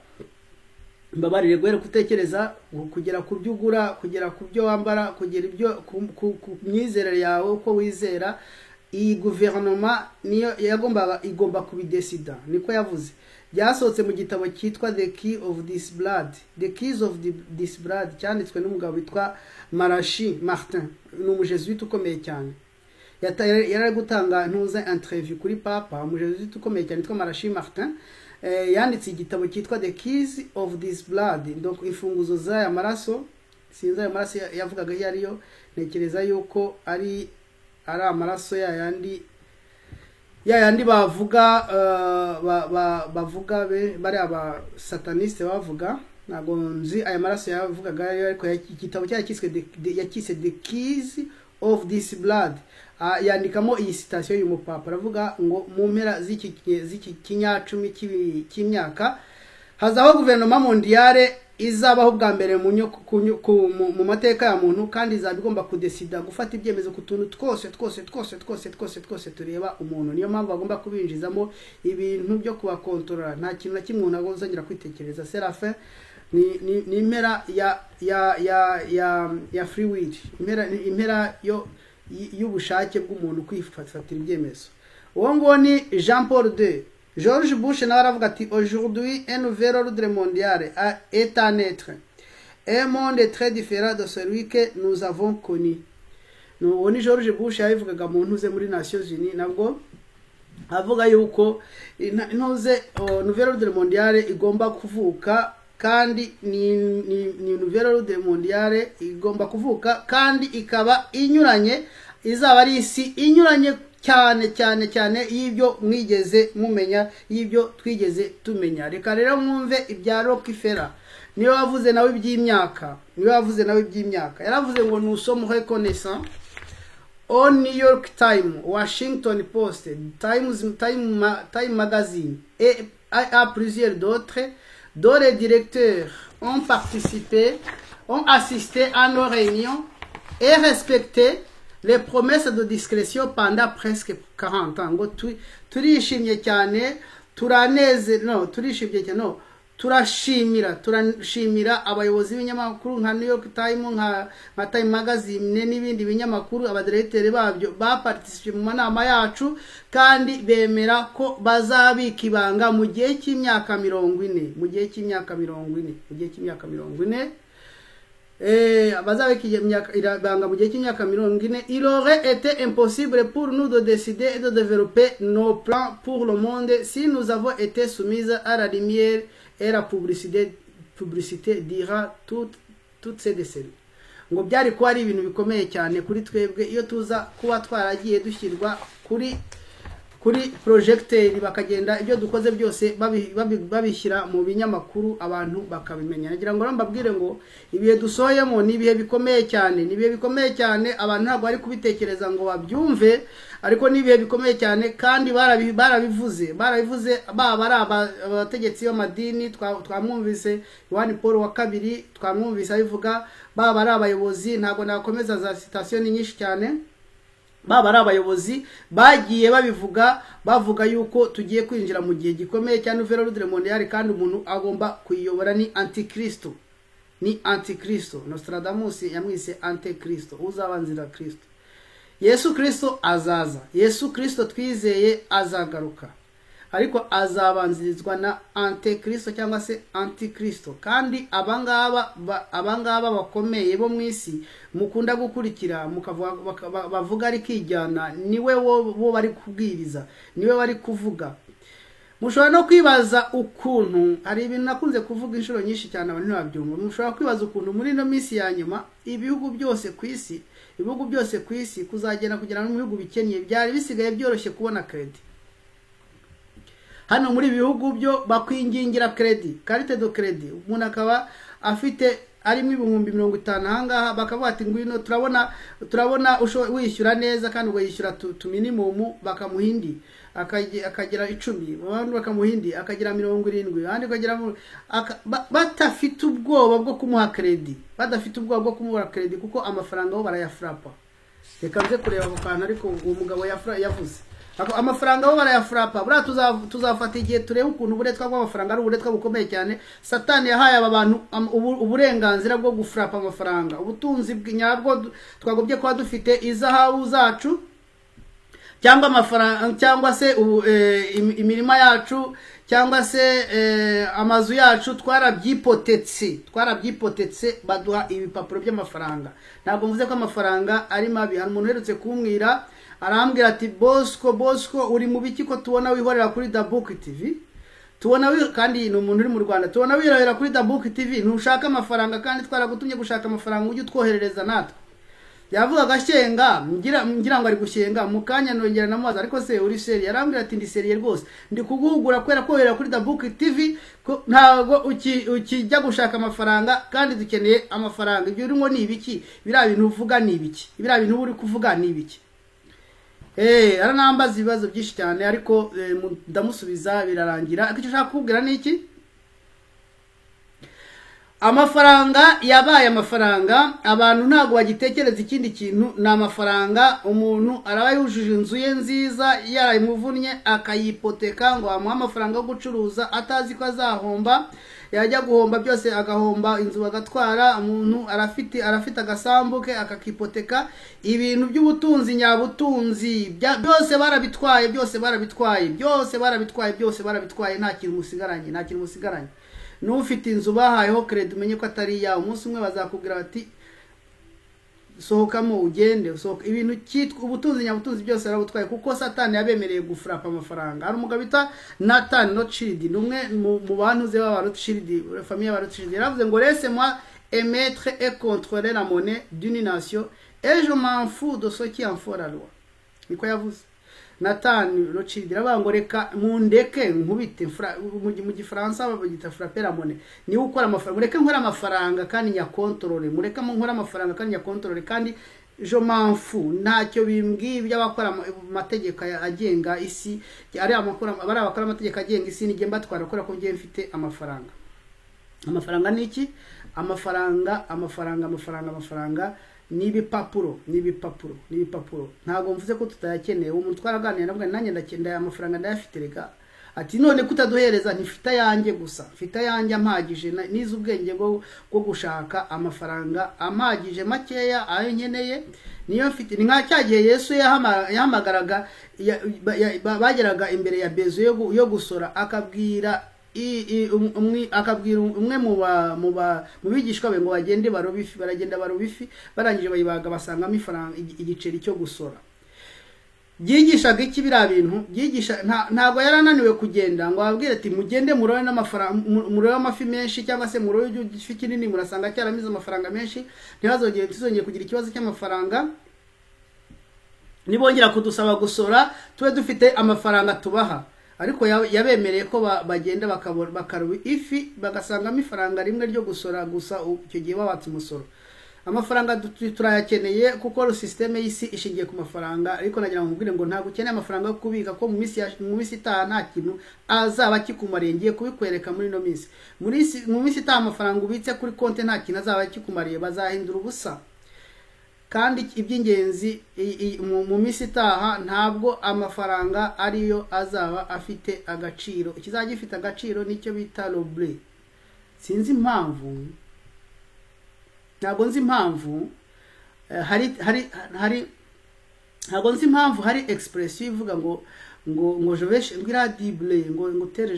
mbabarire, guhera gutekereza kugera ku byo ugura, kugera ku byo wambara, kugera ibyo ku myizerere yawe uko wizera, iyi gouvernement niyo igomba kubidesida. Niko yavuze. Byasohotse mu gitabo cyitwa The Keys of This Blood, cyanditswe n'umugabo witwa Malachi Martin, ni umujesuite ukomeye cyane. Yari gutanga ntuza interview kuri papa, umujesuite ukomeye cyane witwa Malachi Martin. Yanditse igitabo cyitwa The Keys of This Blood, donc imfunguzo z'aya maraso. Sinzi aya maraso yavugaga yariyo, nekereza yuko ari amaraso yayandi bavuga bari aba sataniste bavuga. Ntabwo nzi aya maraso yavugaga, ariko igitabo cyakiswe The Keys of This Blood. Yandikamo iyi citation y'umupapa, aravuga ngo mu mpera z'iki kinyacumi cy'imyaka hazaho gouvernement mondiale izabaho bwa mbere mu mateka ya muntu, kandi izaba igomba kudesida gufata ibyemezo ku tuntu twose tureba umuntu. Niyo mpamvu bagomba kubinjizamo ibintu byo kubakontorora, nta kintu na kimwe umuntu agozangira kwitekereza. Serafin ni impera ya free will, impera y'ubushake bw'umuntu kwifatira ibyemezo. Uwo ngo ni Jean Paul II. George Bush nawe aravuga ati aujourd'hui un nouvel ordre mondial est à naître, un monde très différent de celui que nous avons connu. Uwo ni George Bush yabivugaga mu ntuze muri Nations Unies, nabwo avuga yuko intuze nouvel ordre mondial igomba kuvuka, kandi ni Nouvelle Ordre Mondiale igomba kuvuka, kandi ikaba inyuranye, izaba ari isi inyuranye cyane y'ibyo mwigeze mumenya, y'ibyo twigeze tumenya. Reka rero mwumve ibya Rockefeller. Niyo wavuze nawe iby'imyaka, yaravuze ngo nous sommes reconnaissants au New York Times, Washington Post, Time Magazine et à plusieurs d'autres, dont les directeurs ont assisté à nos réunions et respecté les promesses de discrétion pendant presque 40 ans. Ngo turishimye cyane, turashimira abayobozi b'ibinyamakuru nka New York Times, nka Time Magazine n'ibindi binyamakuru, abadirecteur babyo baparticipe mu manama yacu kandi bemera ko bazabika ibanga mu gihe cy'imyaka 40, mu gihe cy'imyaka 40, il aurait été impossible pour nous de décider et de développer nos plans pour le monde si nous avons été soumises à la lumière et la publicité dira toutes ces décennies. Ngo byari ko ari ibintu bikomeye cyane kuri twebwe iyo tuza kuba twaragiye dushyirwa kuri projecteur bakagenda ibyo dukoze byose babishyira mu binyamakuru abantu bakabimenya. Nagira ngo mbabwire ngo ibihe dusoyemo ni ibihe bikomeye cyane, abantu ntabwo bari kubitekereza ngo babyumve, ariko ni ibihe bikomeye cyane kandi barabivuze baba ari abategetsi b'amadini. Twamwumvise Yohani Paul wa kabiri, twamwumvise abivuga, baba ari abayobozi, ntabwo nakomeza za citation nyinshi cyane, baba ari abayobozi bagiye bavuga yuko tugiye kwinjira mu gihe gikomeye cyane nouvelle ordre mondiale, kandi umuntu agomba kuyiyobora ni antikristo. Nostradamus yamwise antikristo, uzabanzira Kristo. Yesu Kristo azaza, Yesu Kristo twizeye azagaruka, ariko azabanzirizwa na antikristo cyangwa se antikristo. Kandi abangaba bakomeye bo mwisi mukunda gukurikira bavuga ari kijyana, niwe bo bari kubwiriza, niwe bari kuvuga. Mushobora no kwibaza ukuntu, hari ibintu nakunze kuvuga inshuro nyinshi cyane abantu babyumva, mushobora kwibaza ukuntu muri no minsi ya nyuma ibihugu byose ku isi kuzagenda kugera mu bihugu bikennye byari bisigaye byoroshye kubona credit. Hano muri bihugu byo bakwingingira carte de credit, umuntu akaba afite arimo 50,000 hangaha, bakavuga ati ngwino turabona wishyura neza kandi ngo yishyura tu minimum, bakamuhindi akagira 10, abandi bakamuhindi akagira 70, abandi akagira batafite ubwoba bwo kumuha credit, kuko amafaranga bo barayafrapa. Reka nze kureba mu kantu ariko uwo mugabo yavuze amafaranga bo barayafrapa. Bura tuzafata igihe turebe ukuntu uburetwa bw'amafaranga ari uburetwa bukomeye cyane. Satani yahaye abantu uburenganzira bwo gufrapa amafaranga. Ubutunzi bw'inyabwo twagobye kwa dufite izahabu zacu cyangwa amafaranga cyangwa se imirima yacu cyangwa se amazu yacu twarabyipotetse baduha ibipapuro by'amafaranga. Ntabwo mvuze ko amafaranga ari mabi. Hari umuntu uherutse kumwira arambwira ati Bosco uri mu biki ko tubona wihorera kuri The Book TV, kandi ni umuntu uri mu Rwanda, tubona wihorera kuri The Book TV, ntushaka amafaranga kandi twaragutumye gushaka amafaranga ujye twoherereza natwe. Yavuga gashyenga, ngira ngo ari gushenga, mukanya nongera namaza, ariko se uri seri? Yarambwira ati ndi seri rwose, ndi kuguhugura kwera koherera kuri The Book TV, ntago ukijya gushaka amafaranga kandi dukeneye amafaranga. Ibyo urimo ni ibiki? Bira bintu uvuga ni ibiki? Bira bintu uri kuvuga ni ibiki? Aranambaza ibibazo byinshi cyane, ariko ndamusubiza birarangira. Icyo ushaka kubwira ni iki? Amafaranga yabaye amafaranga, abantu ntago bagitekereza ikindi kintu, na amafaranga. Umuntu araba yujuje inzu ye nziza yarayimuvunnye akayipoteka ngo amuha amafaranga yo gucuruza atazi ko azahomba, yajya guhomba byose agahomba, inzu bagatwara. Umuntu arafite agasambu ke akakipoteka. Ibintu by'ubutunzi nyabutunzi byose barabitwaye, nta kintu musigaranye. N'ufite inzu bahayeho credit umenye ko atari yawe, umunsi umwe bazakubwira bati sohokamo ugende. Ibintu cyitwa ubutunzi nyabutunzi byose barabutwaye, kuko Satani yabemereye gufrapa amafaranga. Hari umugabo bita Nathan Rothschild, numwe mu bantu ze baba Rothschild, famille ya Rothschild, yaravuze ngo laissez-moi émettre et contrôler la monnaie d'une nation et je m'en fous de ce qui en fait la loi. Niko yavuze Nathan Rothschild iravuga ngo reka mundeke nkubite mu gifaransa bagita frapper la monnaie ni ukora amafaranga mureke nkora amafaranga kandi nyakontrole mureke nkora amafaranga kandi nyakontrole kandi je m'en fous ntacyo bimbwiye by'abakora amategeko agenga isi ari abakora amategeko agenga isi nige mbatwara gukora ko ngiye mfite amafaranga niki amafaranga n'ibipapuro ntago mvuze ko tutayakeneye umuntu twaraganira nabwo nanjye ndakenda amafaranga ndayafite rega ati none kutaduhereza ntifita yanjye gusa mfita yanjye ampagije nize ubwenge bwo gushaka amafaranga ampagije makeya ayo nkeneye niyo mfite ni nka cyagiye Yesu yahamagaraga bageraga imbere ya Bezo yo gusora akabwira umwe mu bigishwa be ngo bagende barobifi baragenda barobifi barangije bayibaga basangamo ifaranga igiceri cyo gusora byigishaga iki bira bintu byigisha ntago yarananiwe kugenda ngo ababwire ati mugende muroye n'amafaranga muroye amafi menshi cyangwa se muroye igifi kinini murasanga cyaramize amafaranga menshi ntibazongeye kugira ikibazo cy'amafaranga nibongera kudusaba gusora tube dufite amafaranga tubaha ariko yabemereye ko bagenda bakaruba ifi bagasangamo ifaranga rimwe ryo gusora gusa icyo gihe babatse umusoro amafaranga turayakeneye kuko systeme y'isi ishingiye ku mafaranga ariko nagira ngo mbwire ngo ntago ukeneye amafaranga yo kubika ko mu minsi itaha nta kintu azaba kikumariye ngiye kubikwereka muri no minsi mu minsi itaha amafaranga ubitse kuri konte nta kintu azaba kikumariye bazahindura ubusa kandi iby'ingenzi mu minsi itaha ntabwo amafaranga ariyo azaba afite agaciro ikizajya gifite agaciro nicyo bita roble sinzi impamvu ntabwo nzi impamvu ntabwo nzi impamvu hari expression ivuga ngo je vais iradible ngo tere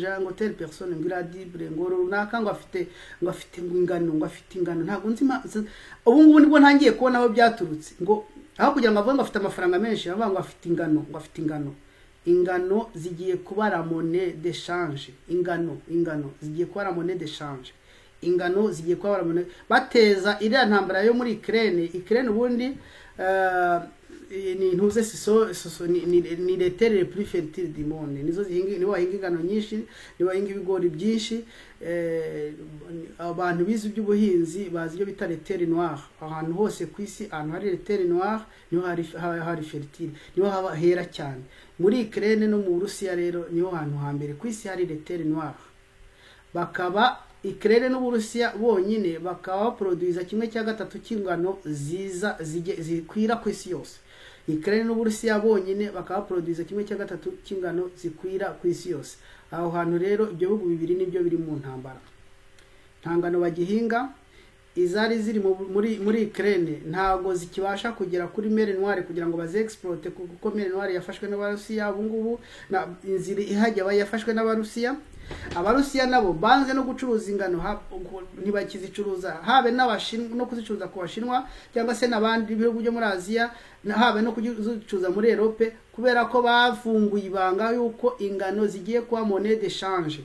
personne ngo iradible ngo runaka ngo afite ingano ntabwo nzi ubu ngubu nibwo ntangiye kubona aho byaturutse ngo aho kugira ngo avuge ngo afite amafaranga menshi avuga ngo afite ingano zigiye kuba la monnaie d'échange ingano zigiye kuba la monnaie d'échange ingano zigiye kuba baramone bateza iriya ntambara yo muri Ukraine ubundi ni ntuze ni les terres les plus fertiles du monde nizo nibo bahinga ingano nyinshi nibo bahinga ibigori byinshi abantu bize by'ubuhinzi bazi ibyo bita les terres noires ahantu hose ku isi ahantu hari les terres noires niho hari fertile niho haba hera cyane muri Ukraine no mu Burusiya rero niho hantu hambere ku isi hari les terres noires bakaba Ukraine n'Uburusiya bonyine bakaba produza 1/3 cy'ingano zikwira ku isi yose Ukraine n'Uburusiya bonyine bakaba produza 1/3 cy'ingano zikwira ku isi yose aho hantu rero ibyo bihugu bibiri nibyo biri mu ntambara ntangano bagihinga izari ziri muri Ukraine ntago zikibasha kugera kuri mer noire kugira ngo baze exploite kuko mer noire yafashwe n'Abarusiya ubungubu na inzira ihajya bayafashwe n'Abarusiya Abarusiya nabo banze no gucuruza ingano ntibakizicuruza habe n'Abashinwa no kuzicuruza ku Bashinwa cyangwa se n'abandi bihugu byo muri Aziya habe no kuzicuruza muri Europe kubera ko bafunguye ibanga yuko ingano zigiye kuba monnaie d'échange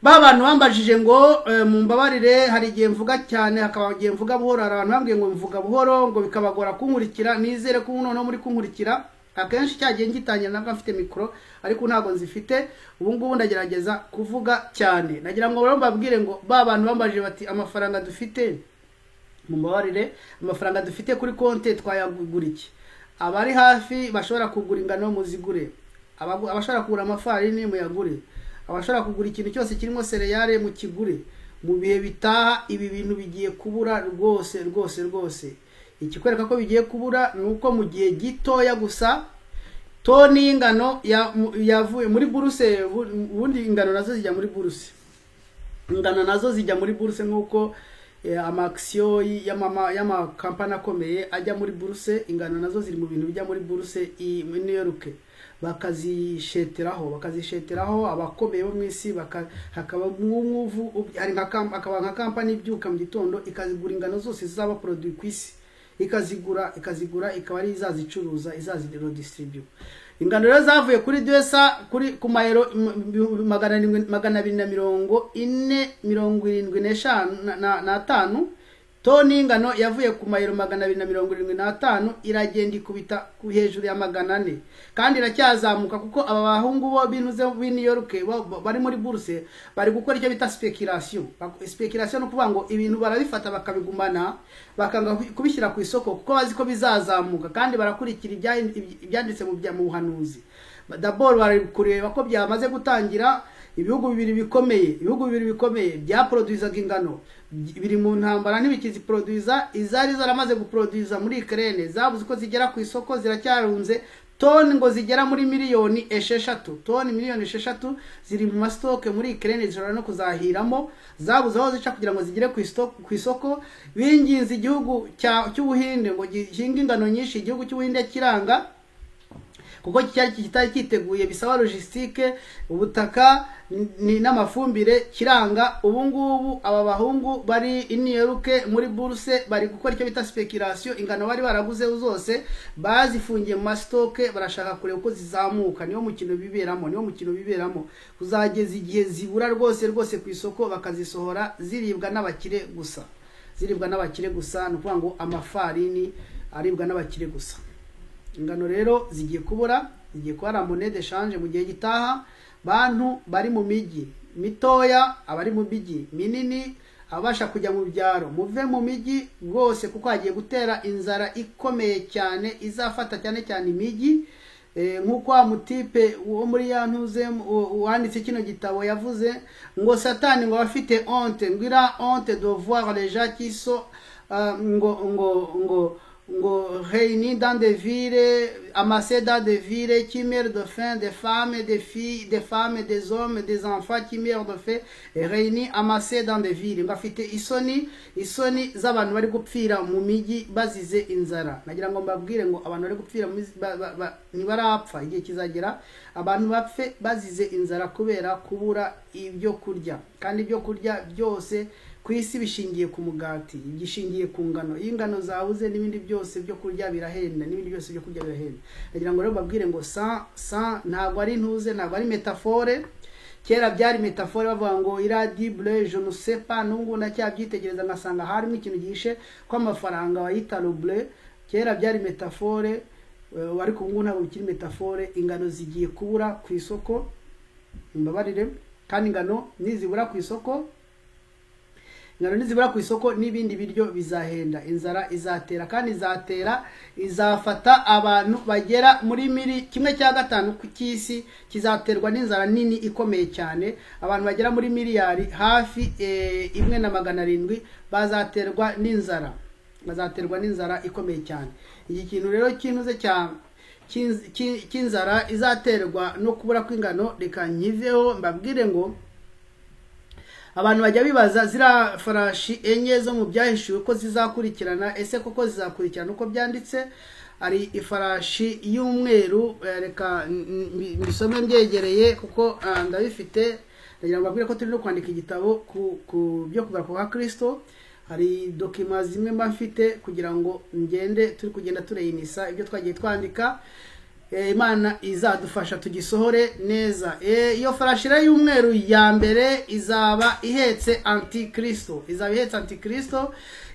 babantu bambajije ngo mumbabarire hari igihe mvuga cyane akabagiye mvuga buhoro abantu bambwiye ngo mvuga buhoro ngo bikabagora kunkurikira nizere ko uno muri kunkurikira akenshi cyagiye ngitangira nabwo mfite mikro ariko ntago nzifite ubu ngubu ndagerageza kuvuga cyane nagira ngo mbabwire ngo babantu bambajije bati amafaranga dufite mumbabarire amafaranga dufite kuri konte twayagura iki abari hafi bashobora kugura ingano muzigure abashobora kugura amafarini muyagure abashobora kugura ikintu cyose kirimo cereale mu kigure mu bihe bitaha ibi bintu bigiye kubura rwose ikikwereka ko bigiye kubura nuko mu gihe gitoya gusa toni y'ingano yavuye muri buruse ubundi ingano nazo zijya muri buruse nkuko amaksiyo y'amakampani akomeye ajya muri buruse ingano nazo ziri mu bintu bijya muri buruse i New York bakazisheteraho abakomeye bo mu isi hakaba mwuvu ari nka kampani ibyuka mu gitondo ikazigura ingano zose zizaba produit ku isi ikazigura ikaba ari izazicuruza izazirodistribute ingano rero zavuye kuri USA kuri ku mayero 275 toni y'ingano yavuye ku mayero 275 iragenda ikubita hejuru ya 400 kandi iracyazamuka kuko aba bahungu bo binuze b'i New York bari muri bourse bari gukora icyo bita speculation. Speculation no kuvuga ngo ibintu barabifata bakabigumana bakanga kubishyira ku isoko kuko bazi ko bizazamuka kandi barakurikira ibyanditse mu buhanuzi. D'abord bari kureba ko byamaze gutangira ibihugu bibiri bikomeye bya produizaga ingano biri mu ntambara n'ibikizi produiza izari zaramaze guproduiza muri Ukraine zabuze ko zigera ku isoko ziracyarunze toni ngo zigera muri miliyoni 6 toni miliyoni 6 ziri mu stock muri Ukraine zishobora no kuzahiramo zabuze aho zica kugira ngo zigere ku isoko binginze igihugu cy'Ubuhinde ngo gishinga ingano nyinshi igihugu cy'Ubuhinde kiranga kuko kitari kiteguye bisaba logistique ubutaka ni n'amafumbire kiranga. Ubu ngubu aba bahungu bari i New York muri bourse bari gukora icyo bita speculation. Ingano bari baraguze zose bazifungiye mu stock barashaka kureba uko zizamuka. Niyo mukino biberamo kuzageza igihe zibura rwose ku isoko bakazisohora ziribwa n'abakire gusa no kuvuga ngo amafarini aribwa n'abakire gusa. Ingano rero zigiye kubura, zigiye kuba monnaie d'échange mu gihe gitaha. Bantu bari mu migi mitoya, abari mu migi minini, abasha kujya mu byaro muve mu migi rwose kuko hagiye gutera inzara ikomeye cyane izafata cyane imigi. Nkuko wa mutipe wo muri yantuze wanditse kino gitabo yavuze ngo Satani ngo afite honte, ngira honte de voir les gens qui sont ngo réunis dans des villes, amassés dans des villes qui meurent de faim, des femmes, des filles, des femmes, des hommes, des enfants qui meurent de faim, et réunis amassés dans des villes. Ngafite isoni z'abantu bari gupfira mu migi bazize inzara. Nagira ngo mbabwire ngo abantu bari gupfira ni barapfa igihe kizagera abantu bapfe bazize inzara kubera kubura ibyo kurya. Kandi ibyo kurya byose kwisi bishingiye ku mugati, gishingiye ku ngano. Ingano zabuze n'ibindi byose byo kurya birahenda, nagira ngo rero babwire ngo ntago ari ntuze, ntago ari metaphore. Kera byari metaphore bavuga ngo iradible je ne sais pas, nungu ndacyabyiitegereza ngasanga harimo ikintu gihishe ko amafaranga wayita ruble. Kera byari metaphore ariko ubu ntabwo bikiri metaphore. Ingano zigiye kubura ku isoko, mbabarire, kandi ingano nizibura ku isoko n'ibindi biryo bizahenda. Inzara izatera kandi izafata abantu bagera muri 1/5 cy'isi kizaterwa n'inzara nini ikomeye cyane. Abantu bagera muri miliyari hafi 1.7 bazaterwa n'inzara ikomeye cyane. Iki kintu rero kinuze cy'inzara izaterwa no kubura kw'ingano reka nyiveho mbabwire ngo abantu bajya bibaza zira farashi enye zo mu byahishuwe ko zizakurikirana. Ese koko zizakurikirana uko byanditse? Ari ifarashi y'umweru, reka mbisome mbyegereye kuko ndabifite. Ndagira ngo mbabwire ko turi no kwandika igitabo ku byo kugaruka kwa Kristo. Hari documents zimwe mba mfite kugira ngo turi kugenda tureyinisa ibyo twagiye twandika. Imana izadufasha tugisohore neza. Iyo farashi y'umweru ya mbere izaba ihetse antikristo.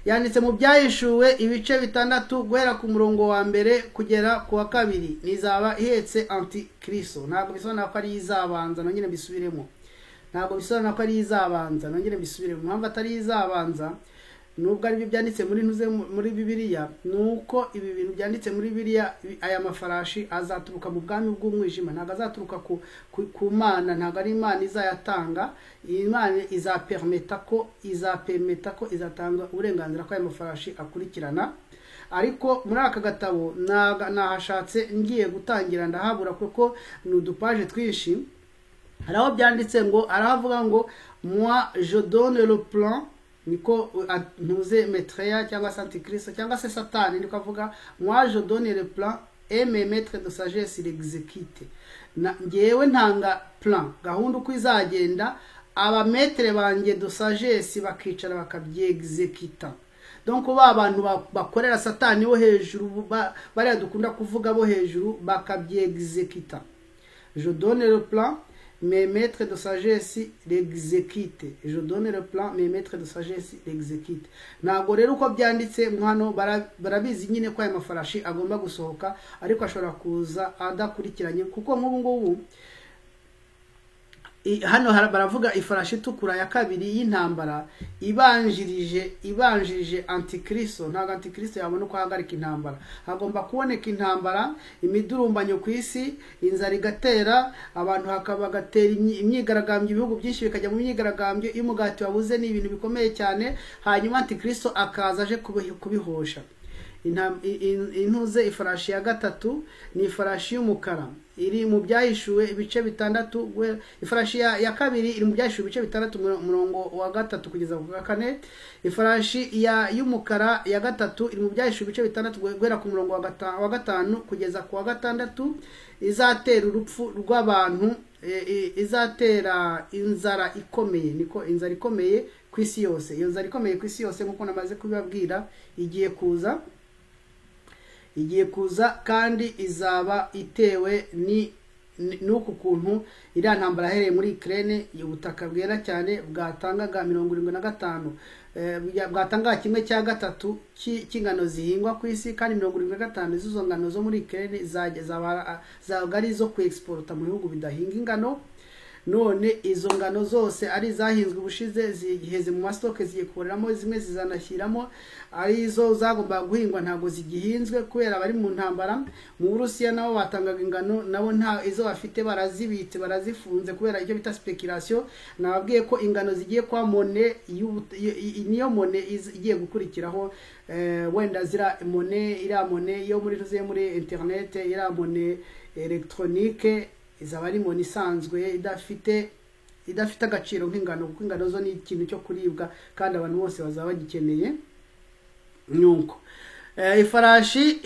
Yanditse mu byahishuwe ibice 6 guhera ku murongo wa mbere kugera ku wa 2. Nizaba ihetse antikristo. Ntabwo bisobanura ko ari izabanza, nongere mbisubiremo. Impamvu atari izabanza nubwo ari byanditse muri Bibiliya, nuko ibi bintu byanditse muri Bibiliya aya mafarashi azaturuka mu bwami bw'umwijima, ntago azaturuka ku Mana, ntago ari Imana izayatanga. Imana izapermeta ko izatanga uburenganzira ko aya mafarashi akurikirana. Ariko muri aka gatabo nahashatse ngiye gutangira ndahabura kuko ni udupaje twinshi. Haraho byanditse ngo aravuga ngo moi je donne le plan, niko ntuze Maitreya cyangwa Antichrist cyangwa se Satani niko avuga moi je donne le plan et mes maîtres de sagesse l'exécute. Ngewe ntanga plan, gahunda uko izagenda, aba maîtres banjye de sagesse bakicara bakabyexécuta. Donc ba abantu bakorera Satani wo hejuru bari dukunda kuvuga bo hejuru bakabyexécuta. Je donne le plan mes maîtres de sagesse l'exécutent. Je donne le plan, mes maîtres de sagesse l'exécutent. Ntabwo rero uko byanditse hano barabizi nyine ko aya mafarashi agomba gusohoka, ariko ashobora kuza adakurikiranye, kuko nk'ubu ngubu hano baravuga ifarashi itukura ya kabiri y'intambara ibanjirije antikristo. Ntabwo antikristo yabona uko ahagarika intambara. Hagomba kuboneka intambara, imidurumbanyo ku isi, inzara igatera, abantu bagatera imyigaragambyo, ibihugu byinshi bikajya mu myigaragambyo, iyo umugati wabuze ni ibintu bikomeye cyane, hanyuma antikristo akaza aje kubihosha. Intuze ifarashi ya gatatu ni ifarashi y'umukara, iri mu byahishuwe ibice bitandatu. Ifarashi ya kabiri iri mu byahishuwe ibice bitandatu, umurongo wa gatatu kugeza ku wa kane. Ifarashi y'umukara ya gatatu iri mu byahishuwe ibice bitandatu guhera ku murongo wa gatanu kugeza ku wa gatandatu. Izatera urupfu rw'abantu, izatera inzara ikomeye, niko inzara ikomeye ku isi yose. Iyo nzara ikomeye ku isi yose nk'uko namaze kubibabwira igiye kuza kandi izaba itewe n'uku kuntu iriya ntambara ahereye muri Ukraine. Ubutaka bwera cyane bwatangaga 75, bwatangaga 1/3 cy'ingano zihingwa ku isi, kandi 75 z'izo ngano zo muri Ukraine zabaga ari izo ku exporta mu bihugu bidahinga ingano. None izo ngano zose ari zahinzwe ubushize zigiheze mu mastoke, zigiye kuboreramo, zimwe zizanashyiramo, ari izo zagomba guhingwa ntago zigihinzwe kubera bari mu ntambara. Mu Burusiya nabo batangaga ingano, nabo nta izo bafite barazibitse, barazifunze kubera icyo bita speculation. Nababwiye ko ingano zigiye kwa mone, niyo mone igiye gukurikiraho, wenda zira mone, ira mone yo muri internet, ira mone electronique, izaba ari moni isanzwe idafite agaciro nk'ingano, kuko ingano zo ni ikintu cyo kuribwa kandi abantu bose bazaba bagikeneye. Nuko ifarashi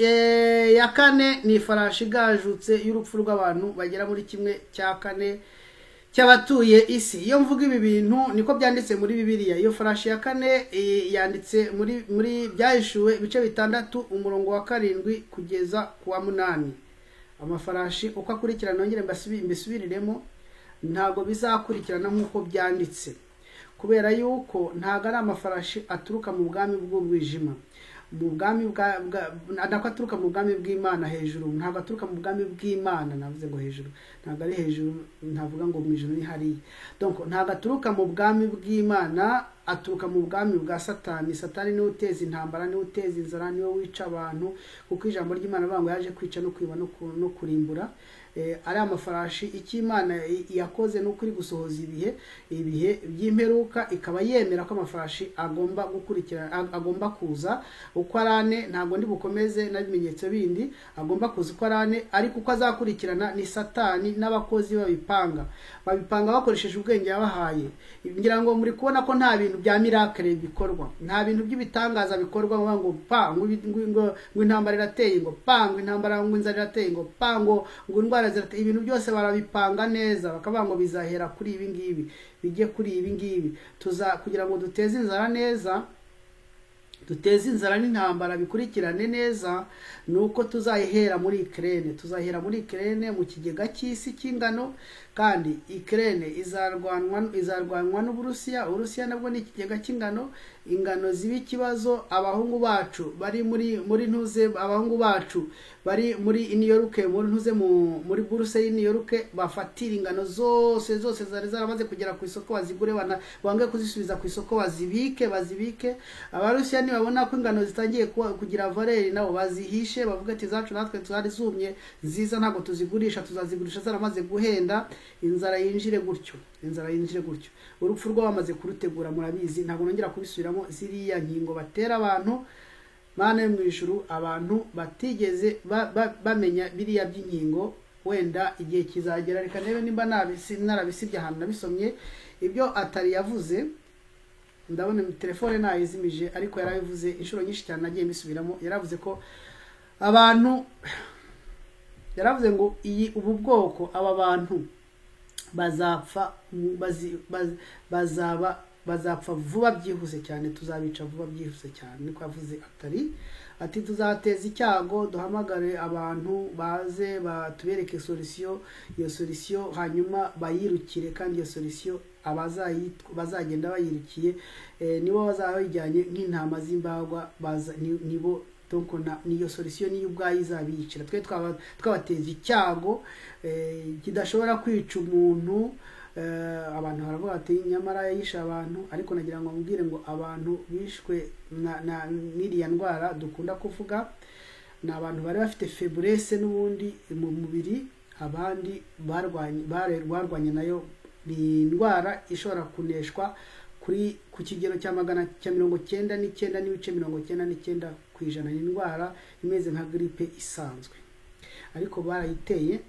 ya kane ni ifarashi igajutse y'urupfu rw'abantu bagera muri 1/4 cy'abatuye isi. Iyo mvuga ibi bintu niko byanditse muri Bibiliya. Iyo farashi ya kane yanditse muri byahishuwe ibice bitandatu, umurongo wa 7 kugeza ku wa 8. Amafarashi uko akurikirana, nongere mbisubiriremo, ntago bizakurikirana nk'uko byanditse, kubera yuko ntago ari amafarashi aturuka mu bwami bw'ubwijima, mu bwami adako aturuka mu bwami bw'Imana hejuru, ntago aturuka mu bwami bw'Imana. Navuze ngo hejuru, ntago ari hejuru, ntavuga ngo mu ijuru ni hariya. Donc ntago aturuka mu bwami bw'Imana, aturuka mu bwami bwa Satani. Satani niwe uteza intambara, niwe uteza inzara, niwe wica abantu, kuko ijambo ry'Imana bango yaje kwica no kwiba no kurimbura. Ari amafarashi icy'Imana yakoze no kuri gusohoza ibihe by'imperuka, ikaba yemera ko amafarashi agomba gukurikirana, agomba kuza uko arane. Ntago ndi bukomeze nabimenyetso bindi, agomba kuza uko arane, ariko uko azakurikirana ni Satani n'abakozi babipanga bakoresheje ubwenge yabahaye. Ngira ngo muri kubona ko nta bintu bya miracle bikorwa, nta bintu by'ibitangaza bikorwa ngo ngo intambara irateye, ngo ngo intambara, ngo inzara irateye, ngo indwara zirateye. Ibintu byose barabipanga neza, bakavuga ngo bizahera kuri ibi ngibi, bijye kuri ibi ngibi, kugira ngo duteze inzara neza, duteze inzara n'intambara bikurikirane neza. Nuko tuzahera muri Ukraine, mu kigega cy'isi cy'ingano, kandi Ukraine izarwanwa n'Uburusiya. Uburusiya nabwo ni ikigega cy'ingano. Ingano ziba ikibazo, abahungu bacu bari muri ntuze, abahungu bacu bari muri New York, muri buruse New York, bafatira ingano zose zari zaramaze kugera ku isoko, bazigure, bange kuzisubiza ku isoko, bazibike. Abarusiya nibabona ko ingano zitangiye kugira valeur, nabo bazihishe, bavuga ati zacu natwe twari zumye nziza, ntago tuzigurisha, tuzazigurisha zaramaze guhenda. Inzara yinjire gutyo. Urupfu rwo bamaze kurutegura, murabizi, ntago nongera kubisubiramo. Ziriya nkingo batera abantu, Mana yo mu ijuru, abantu batigeze bamenya biriya by'inkingo. Wenda igihe kizagera, reka ndebe nimba narabisibye ahantu nabisomye. Ibyo atari yavuze, ndabona telefone nayizimije, ariko yarabivuze inshuro nyinshi cyane, nagiye mbisubiramo. Yaravuze ko abantu, yaravuze ngo ubu bwoko, aba bantu bazapfa, bazaba bazapfa vuba byihuse cyane, tuzabica vuba byihuse cyane. Niko avuze ati tuzateza icyago, duhamagare abantu baze batubereke solution, iyo solution hanyuma bayirukire, kandi iyo solution bazagenda bayirukiye nibo bazaba bijyanye nk'intama z'imbagwa, nibo donc niyo solution niyo ubwayo izabiyicira. Twe twabateza icyago kidashobora kwica umuntu. Abantu baravuga ati nyamara yisha abantu, ariko nagira ngo mbwire ngo abantu bishwe na n'iriya ndwara dukunda kuvuga ni abantu bari bafite faiblesse n'ubundi mu mubiri, abandi barwanye nayo. Ni indwara ishobora kuneshwa ku kigero cya 99.99%. Ni indwara imeze nka grippe isanzwe, ariko barayiteye,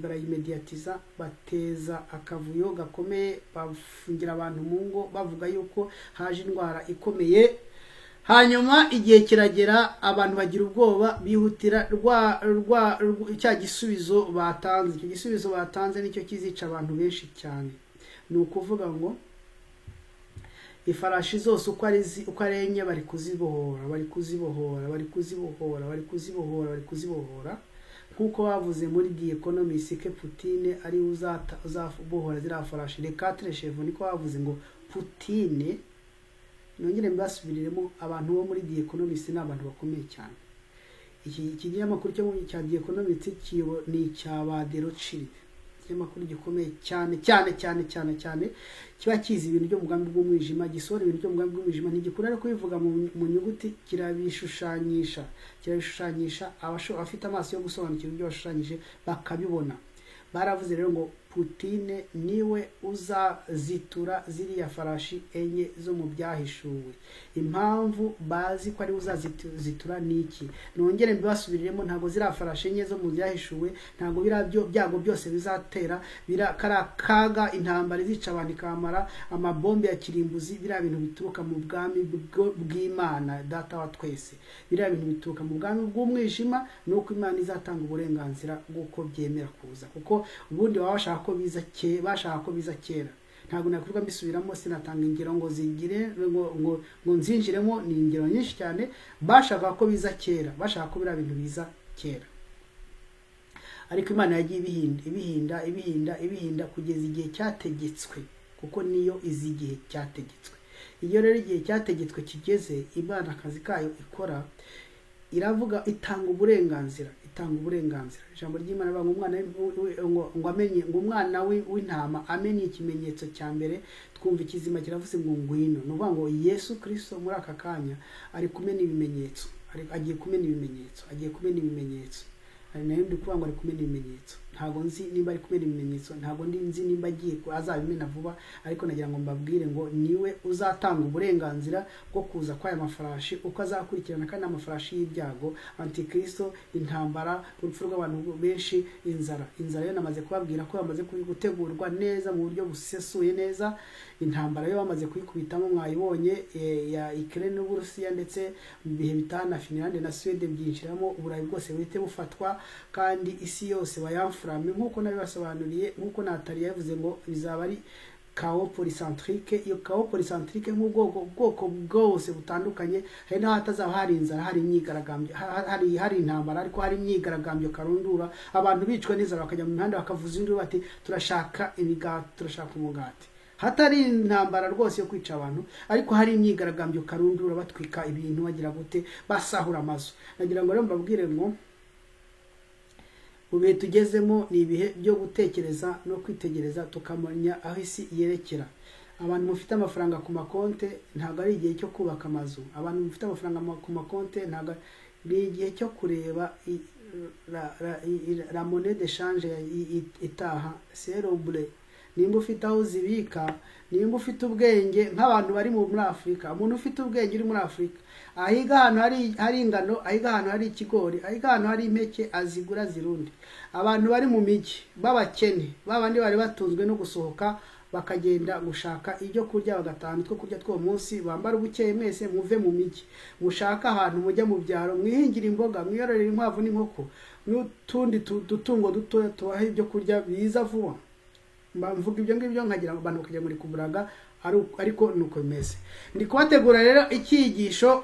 barayimediatiza, bateza akavuyo gakomeye, bafungira abantu mu ngo bavuga yuko haje indwara ikomeye. Hanyuma igihe kiragera, abantu bagira ubwoba, bihutira cya gisubizo batanze. Icyo gisubizo batanze nicyo kizica abantu benshi cyane. Ni ukuvuga ngo ifarashi zose uko ari enye bari kuzibohora nkuko bavuze muri The Economist ke Putin ari uzabohora zira farashi. Les quatre chevaux niko bavuze ngo Putin. Nongere mbasubiriremo, abantu bo muri The Economist ni abantu bakomeye cyane. Iki kinyamakuru cyo muri The Economist ni icyaba de Rothschild, ikinyamakuru gikomeye cyane kiba kizi ibintu byo mugambi bw'umwijima, gisohora ibintu byo mugambi bw'umwijima, ntigikura no kubivuga mu nyuguti, kirabishushanyisha abafite amaso yo gusobanukirwa ibyo bashushanyije bakabibona. Baravuze rero ngo Putin niwe uzazitura ziriya farashi enye zo mu byahishuwe. Impamvu bazi ko ari uzazitura niki? Nongere mbibasubiriremo, ntago ziriya farashi enye zo mu byahishuwe, ntago byago byose bizatera, kaga intambara zica abantu ikamara, amabombe ya kirimbuzi, biriya bintu bituruka mu bwami bw'Imana data wa twese. Biriya bintu bituruka mu bwami bw'umwijima, nuko Imana izatanga uburenganzira bw'uko byemera kuza, kuko ubundi bashaka ko biza kera. Ntabwo nakuvuga mbisubiramo, sinatanga ingero ngo zigire ngo nzinjiremo, ni ingero nyinshi cyane. Bashaka ko biza kera, bashaka ko bira bintu biza kera, ariko Imana yagiye ibihinda kugeza igihe cyategetswe, kuko niyo izi igihe cyategetswe. Iyo rero igihe cyategetswe kigeze, Imana akazi kayo ikora, iravuga, itanga uburenganzira. Ijambo ry'Imana bavuga umwana w'intama amenye ikimenyetso cya mbere, twumva ikizima kiravuze ngo ngwino. No kuvuga ngo Yesu Kristo muri aka kanya ari kumena ibimenyetso, agiye kumena ibimenyetso. Nayo ndi kuvuga ngo ari kumena ibimenyetso. Ntago nzi nimba ari kumena ibimenyetso, ntago nzi nimba agiye azabimena vuba, ariko nagira ngo mbabwire ngo niwe uzatanga uburenganzira bwo kuza kwa aya mafarashi, uko azakurikirana kandi amafarashi y'ibyago, Antikristo, intambara, urupfu rw'abantu benshi, inzara yo namaze kubabwira ko yamaze gutegurwa neza mu buryo busesuye neza. Intambara yo bamaze kuyikubitamo, mwayibonye, ya Ukraine n'Uburusiya, ndetse mu bihe bitana Finland na Sweden byinjiramo, Uburayi bwose buhite bufatwa, kandi isi yose bayamfurame, nkuko nabibasobanuriye, nkuko Natali yavuze ngo bizaba ari chaos polycentrique. Iyo chaos polycentrique nk'ubwoko bwose butandukanye, hari naho hatazaba hari inzara, hari imyigaragambyo, hari intambara, ariko hari imyigaragambyo karundura, abantu bicwa n'inzara bakajya mu mihanda bakavuza induru bati turashaka imigati, turashaka umugati. Hatari intambara rwose yo kwica abantu, ariko hari imyigaragambyo karundura, batwika ibintu, bagira gute, basahura amazu. Nagira ngo rero mbabwire ngo ubihe tugezemo ni ibihe byo gutekereza no kwitegereza, tukamenya aho isi yerekera. Abantu mufite amafaranga ku makonte, ntabwo ari igihe cyo kubaka amazu. Abantu mufite amafaranga ku makonte, ntabwo ari igihe cyo kureba la monnaie d'échange itaha, c'est rouble. Nimba ufite aho zibika, nimba ufite ubwenge nk'abantu bari muri Afrika, umuntu ufite ubwenge uri muri Afrika, ahiga ahantu hari ingano, ahiga ahantu hari ikigori, ahiga ahantu hari impeke, azigura zirundi. Abantu bari mu miji babakene, babandi bari batunzwe no gusohoka bakagenda gushaka ibyo kurya, bagatanga two kurya two munsi, bambara ubukeye mwese muve mu miji, mushaka ahantu mujya mu byaro, mwihingira imboga, mwiyororera inkwavu n'inkoko, n'utundi dutungo dutoya tubaha ibyo kurya biza vuba. mvuga ibyo ngibyo nkagira ngo abantu bakajya muri kuburaga ariko nuko bimeze. Ndi kubategura rero icyigisho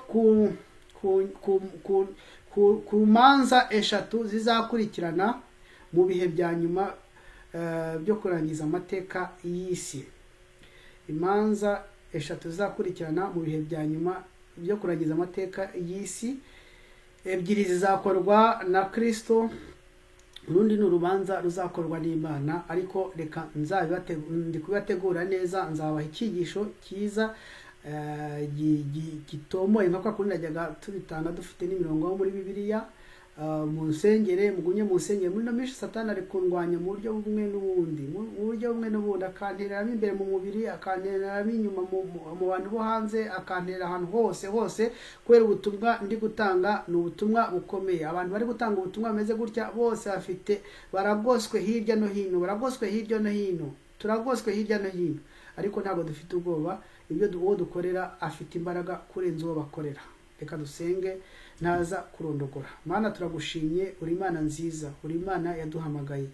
ku manza eshatu zizakurikirana mu bihe bya nyuma byo kurangiza amateka y'isi. Imanza eshatu zizakurikirana mu bihe bya nyuma byo kurangiza amateka y'isi. Ebyiri zizakorwa na Kristo, urundi ni urubanza ruzakorwa n'Imana. Ariko reka ndi kubategura neza, nzabaha icyigisho cyiza gitomoye nka kwa kundi najyaga tubitanga dufite n'imirongo muri Bibiliya. Mu nsengere mugumye mu nsengere muri namisha Satani ari kundwanya mu buryo bumwe n'ubundi, akantereramo imbere mu mubiri, akantereramo inyuma mu bantu bo hanze, akanterera ahantu hose kubera ubutumwa ndi gutanga ni ubutumwa bukomeye. Abantu bari gutanga ubutumwa bameze gutya bose baragoswe hirya no hino, turagoswe hirya no hino, ariko ntabwo dufite ubwoba. Uwo dukorera afite imbaraga kurenza uwo bakorera. Reka dusenge naza kurondogora. Mana turagushimye, uri Imana nziza, uri Imana yaduhamagaye.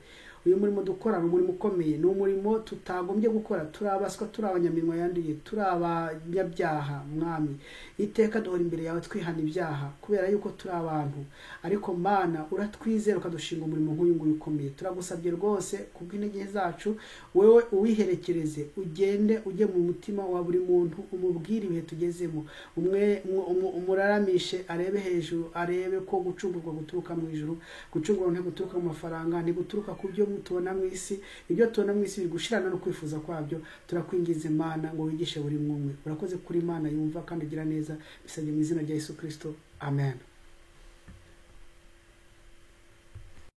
Uyu murimo dukora ni umurimo ukomeye, ni umurimo tutagombye gukora. Turabaswa, turi abanyaminwa yanduye, turi abanyabyaha. Mwami, iteka duhora imbere yawe twihana ibyaha kubera yuko turi abantu, ariko Mana uratwizera ukadushinga umurimo nk'uyu nguyu ukomeye. Turagusabye rwose kubw'intege zacu, wewe uwiherekereze, ugende ujye mu mutima wa buri muntu, umubwire ibihe tugezemo, umuraramishe arebe hejuru, arebe ko gucungurwa guturuka mu ijuru. Gucungurwa ntiguturuka mu mafaranga, ntiguturuka ku byo tubona mu isi. Ibyo tubona mu isi bigushirana no kwifuza kwabyo. Turakwingiza Mana ngo wigishe buri mwumwe. Urakoze kuri Imana yumva kandi ugira neza. Bisabye mu izina rya Yesu Kristo, amen.